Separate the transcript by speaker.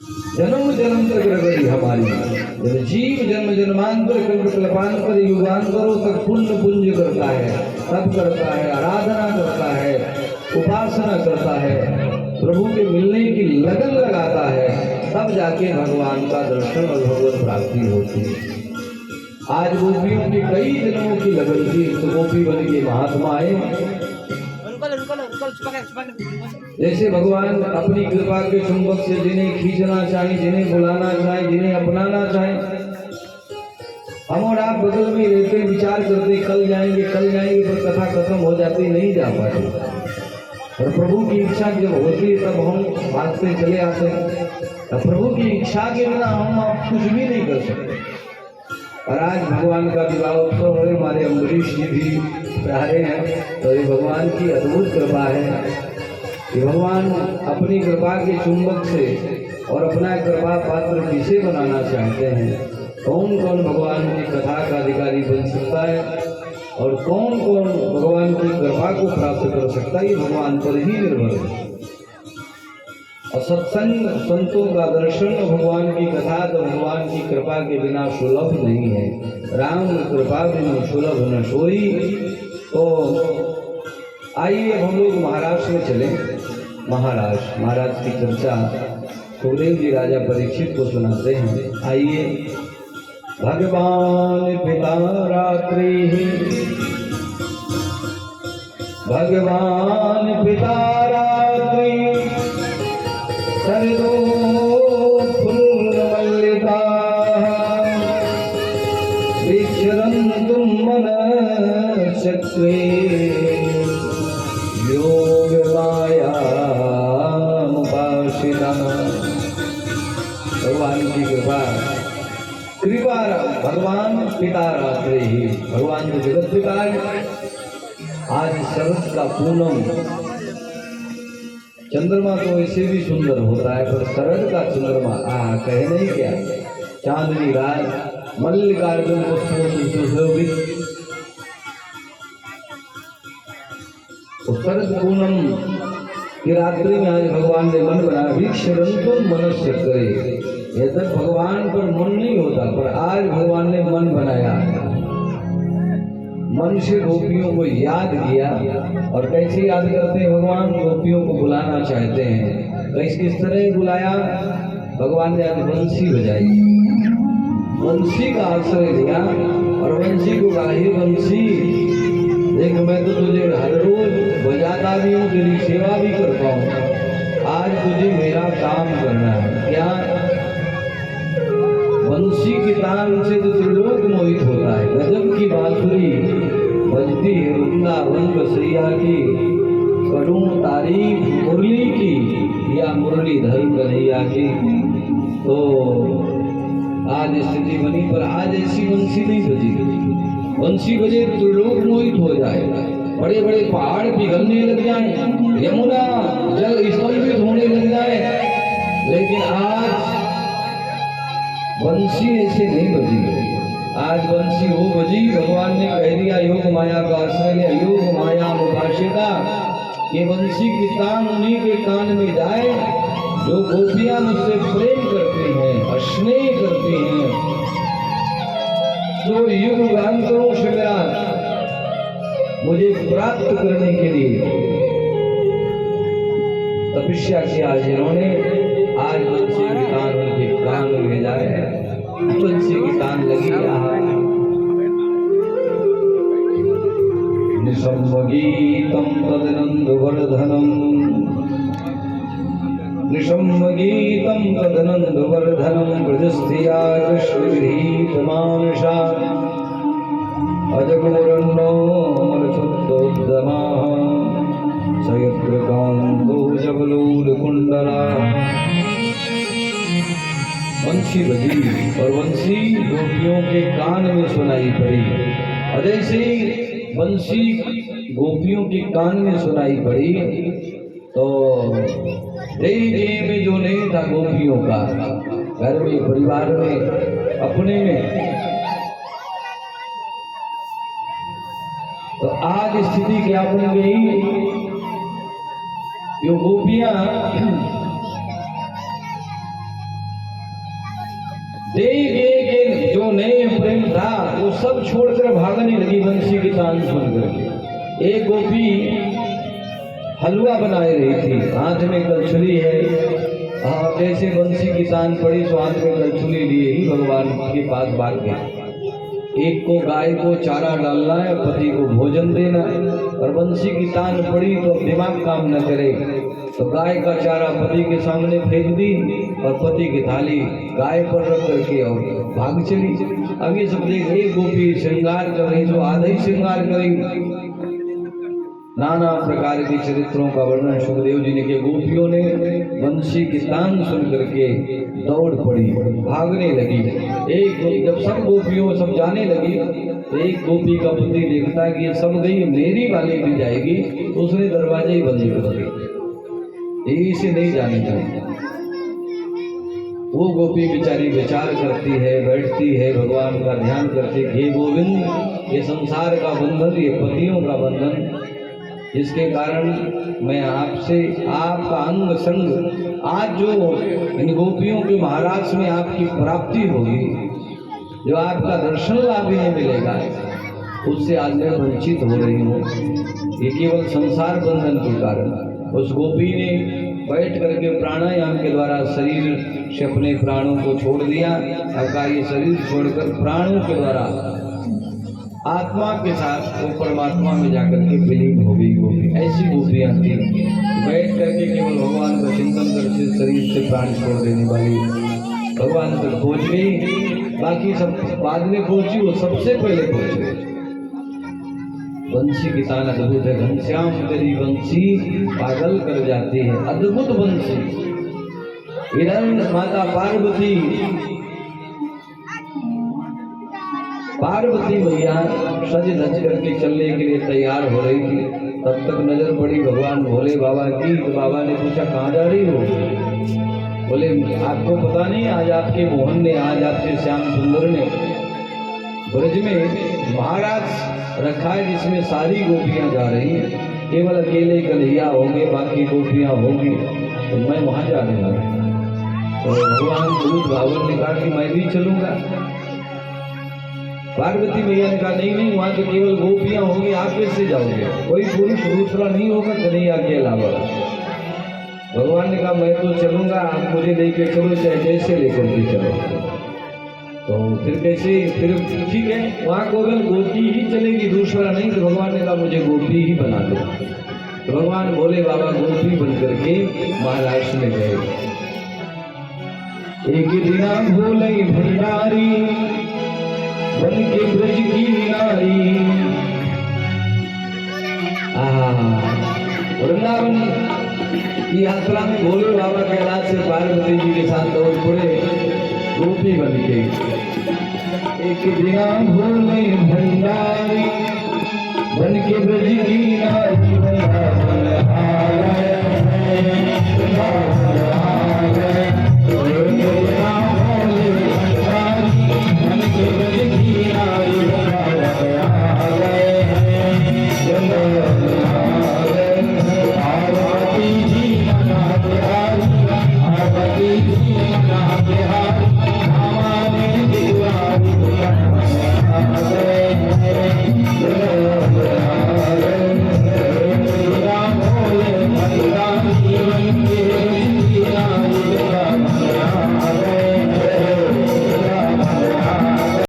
Speaker 1: जन्म जन्मांतर गड़ी हमारी, जब जीव जन्म जन्मांतर कल्पांतर युगांतरों तक पुण्य पुंज करता है, तप करता है, आराधना करता है, उपासना करता है, प्रभु के मिलने की लगन लगाता है, तब जाके भगवान का दर्शन और भगवत प्राप्ति होती है। आज गोपियों की कई जन्मों की लगन थी, तो गोपी बन के महात्मा आए। जैसे भगवान अपनी कृपा के चुंबक से जिन्हें खींचना चाहे, जिन्हें बुलाना चाहे, जिन्हें अपनाना चाहे, हम और आप बगल में रहते विचार करते कल जाएंगे पर कथा खत्म हो जाती, नहीं जा पाती। और प्रभु की इच्छा जब होती है तब हम भागते चले आते हैं। प्रभु की इच्छा के बिना हम आप कुछ भी नहीं कर सकते। और आज भगवान का विवाह उत्सव हो, हमारे अम्बरीश जी भी प्यारे हैं, तो ये भगवान की अद्भुत कृपा है कि भगवान अपनी कृपा के चुंबक से और अपना कृपा पात्र किसे बनाना चाहते हैं। कौन कौन भगवान की कथा का अधिकारी बन सकता है और कौन कौन भगवान की कृपा को प्राप्त कर सकता है, ये भगवान पर ही निर्भर है। और सत्संग, संतों का दर्शन, भगवान की कथा तो भगवान की कृपा के बिना सुलभ नहीं है। राम कृपा बिना सुलभ न सोई। तो आइए हम लोग महाराष्ट्र में चले। महाराष्ट्र महाराज की चर्चा सुखदेव जी राजा परीक्षित को सुनाते हैं। आइए। भगवान पिता रात्रि, भगवान पिता रात्रि, सरदो फुल्लमल्लिका, विचरन्तुं मनश्चक्रे, योगमायामुपाश्रिता। भगवान की कृपा, भगवान पिता रात्रि ही, भगवान जो जगत पिता है। आज शरद का पूनम, चंद्रमा तो ऐसे भी सुंदर होता है, पर शरद का चंद्रमा कहने ही क्या, चांदनी रात, मल्लिकार्जुन पुष्पों से सुशोभित। तो शरद पूनम की रात्रि में आज भगवान ने मन बनाया, वीक्षरन्तुं मनश्चक्रे। यह तक भगवान पर मन नहीं होता, पर आज भगवान ने मन बनाया, मन से गोपियों को याद किया। और कैसे याद करते हैं भगवान, गोपियों को बुलाना चाहते हैं। कैसे किस तरह बुलाया, भगवान ने आज बंसी बजाई, बंसी का आश्रय लिया और बंसी को कहा, हे बंसी देख, मैं तो तुझे हर रोज बजाता भी हूँ, तेरी सेवा भी करता हूँ, आज तुझे मेरा काम करना है। क्या? बंसी के तान से तो त्रिलोक मोहित होता है। गजब की बांसुरी बजती है वृंदावन बसैया की, करूं तारीफ मुरली की या मुरलीधर कन्हैया की। तो आज स्थिति बनी, पर आज ऐसी बंसी नहीं बजी। बंसी बजे तो लोग मोहित हो जाए, बड़े बड़े पहाड़ पिघलने लग जाए, यमुना जल स्तंभित होने लग जाए। लेकिन आज बंसी ऐसे नहीं बजी। आज बंसी वो बजी, भगवान ने कह दिया, योग माया का आश्रय ले, योग माया मुभाषिता। ये बंसी की तान उन्हीं के कान में जाए जो गोपियां मुझसे प्रेम करती हैं, स्नेह करती हैं, जो युगांतरों से मेरा मुझे प्राप्त करने के लिए तपस्या किया, जिन्होंने आज बंसी की तान उनके कान में भेजा है। बंसी की तान लगी निशम्मगीतं तदनन्दवर्धनम्, निशम्मगीतं तदनन्दवर्धनम्, ब्रजस्त्रिया कृष्णगृहीतमानसा, अजगोरन्नो मनशुद्धोद्यमाः, सयत्रकान्तो जबलोलकुण्डला। बंसी बजी और बंसी गोपियों के कान में सुनाई पड़ी। और जैसे बंसी गोपियों के कान में सुनाई पड़ी तो देह में जो नहीं था गोपियों का, घर में, परिवार में, अपने में, तो आज स्थिति क्या बन गई, जो गोपियां के जो नए प्रेम था वो सब छोड़कर भागने लगी बंसी की तान सुनकर। एक गोपी हलवा बनाए रही थी, हाथ में कलछुली है। जैसे बंसी की तान पड़ी तो हाथ में कलछुली लिए ही भगवान के पास भाग गए। एक को गाय को चारा डालना है, पति को भोजन देना है, और बंसी की तान पड़ी तो दिमाग काम न करे तो गाय का चारा पति के सामने फेंक दी और पति की थाली गाय पर रख करके और भाग चली। अब ये सब देख एक गोपी श्रृंगार कर रही तो आधा ही श्रृंगार करेगी। नाना प्रकार के चरित्रों का वर्णन सुखदेव जी ने किया। गोपियों ने बंसी की तान सुन करके दौड़ पड़ी, भागने लगी। जब सब गोपियों सब जाने लगी तो एक गोपी का पति देखता कि ये सब गई, मेरी वाली भी जाएगी, तो उसने दरवाजे ही बंद कर दिए, इसे नहीं जाने चाहिए। वो गोपी बेचारी विचार करती है, बैठती है, भगवान का ध्यान करती है। हे गोविंद, ये संसार का बंधन, ये पतियों का बंधन, जिसके कारण मैं आपसे आपका अंग संग, आज जो इन गोपियों के महाराज में आपकी प्राप्ति होगी, जो आपका दर्शन लाभ नहीं मिलेगा, उससे आज मैं वंचित हो रही हूँ। ये केवल संसार बंधन के कारण। उस गोपी ने बैठ करके प्राणायाम के द्वारा शरीर से अपने प्राणों को छोड़ दिया। अब का ये शरीर छोड़कर प्राणों के द्वारा आत्मा के साथ वो परमात्मा में जाकर के विलीन हो गई गोपी। ऐसी गोपियाँ थी बैठ करके केवल भगवान का चिंतन करके शरीर से प्राण छोड़ देने वाली, भगवान तक पहुँच गई। बाकी सब बाद में पहुँची, वो सबसे पहले पहुँच गई। बंसी की तान अद्भुत है, घनश्याम तेरी बंसी पागल कर जाती है, अद्भुत बंसी। इधर माता पार्वती मैया सज धज करके चलने के लिए तैयार हो रही थी। तब तक नजर पड़ी भगवान भोले बाबा की। तो बाबा ने पूछा कहाँ जा रही हो? बोले आपको पता नहीं, आज आपके मोहन ने, आज आपके श्याम सुंदर ने ब्रज में महाराज रखा है जिसमें सारी गोपियां जा रही हैं, केवल अकेले कन्हैया होंगे, बाकी गोपियां होंगी, तो मैं वहां जा रहा हूँ। तो भगवान दूध भावन ने कहा कि मैं भी चलूंगा। पार्वती मैया ने कहा नहीं, वहां तो केवल गोपियां होंगी, आप कैसे जाओगे? कोई पुरुष दूसरा नहीं होगा कन्हैया के अलावा। भगवान ने कहा मैं तो चलूंगा, आप मुझे लेके चलो, चाहे जैसे लेकर के चलो। तो फिर कैसे? फिर ठीक है, वहां को अगर गोपी ही चलेगी, दूसरा नहीं, तो भगवान ने कहा मुझे गोपी ही बना दो। तो भगवान भोले बाबा गोपी बन करके महाराष्ट्र में गए। एक दिना भोले भंडारी बन के ब्रज की नारी, वृंदावन की यात्रा में भोले बाबा कैलाश से पार्वती जी के साथ दौड़ पड़े गोपी बन के। एक दिना भोले भंडारी बन के ब्रज की नारी,